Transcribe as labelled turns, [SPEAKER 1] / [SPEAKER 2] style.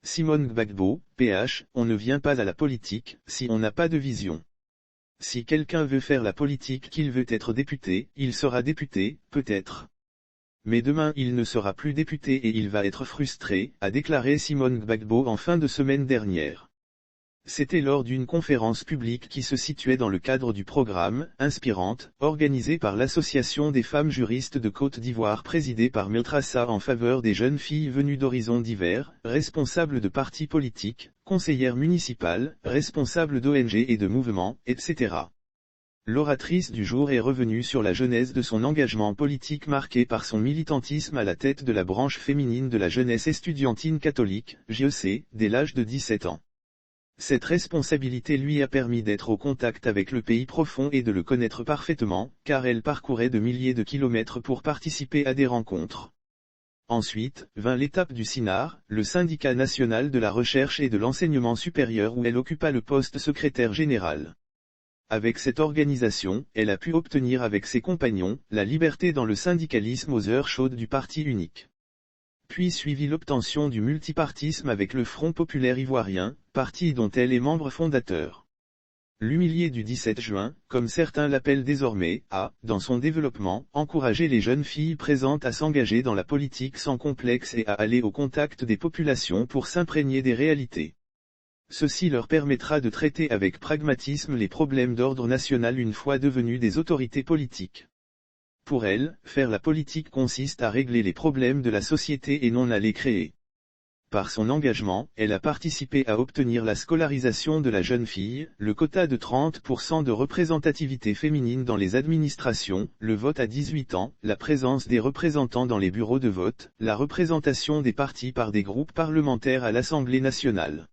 [SPEAKER 1] Simone Gbagbo, PH, on ne vient pas à la politique, si on n'a pas de vision. Si quelqu'un veut faire la politique, qu'il veut être député, il sera député, peut-être. Mais demain il ne sera plus député et il va être frustré, a déclaré Simone Gbagbo en fin de semaine dernière. C'était lors d'une conférence publique qui se situait dans le cadre du programme « Inspirante » organisé par l'Association des femmes juristes de Côte d'Ivoire présidée par Meltrassa en faveur des jeunes filles venues d'horizons divers, responsables de partis politiques, conseillères municipales, responsables d'ONG et de mouvements, etc. L'oratrice du jour est revenue sur la genèse de son engagement politique marqué par son militantisme à la tête de la branche féminine de la jeunesse estudiantine catholique, JEC, dès l'âge de 17 ans. Cette responsabilité lui a permis d'être au contact avec le pays profond et de le connaître parfaitement, car elle parcourait de milliers de kilomètres pour participer à des rencontres. Ensuite, vint l'étape du SINAR, le syndicat national de la recherche et de l'enseignement supérieur où elle occupa le poste secrétaire général. Avec cette organisation, elle a pu obtenir avec ses compagnons, la liberté dans le syndicalisme aux heures chaudes du parti unique. Puis suivit l'obtention du multipartisme avec le Front populaire ivoirien, parti dont elle est membre fondateur. L'humilié du 17 juin, comme certains l'appellent désormais, a, dans son développement, encouragé les jeunes filles présentes à s'engager dans la politique sans complexe et à aller au contact des populations pour s'imprégner des réalités. Ceci leur permettra de traiter avec pragmatisme les problèmes d'ordre national une fois devenus des autorités politiques. Pour elle, faire la politique consiste à régler les problèmes de la société et non à les créer. Par son engagement, elle a participé à obtenir la scolarisation de la jeune fille, le quota de 30% de représentativité féminine dans les administrations, le vote à 18 ans, la présence des représentants dans les bureaux de vote, la représentation des partis par des groupes parlementaires à l'Assemblée nationale.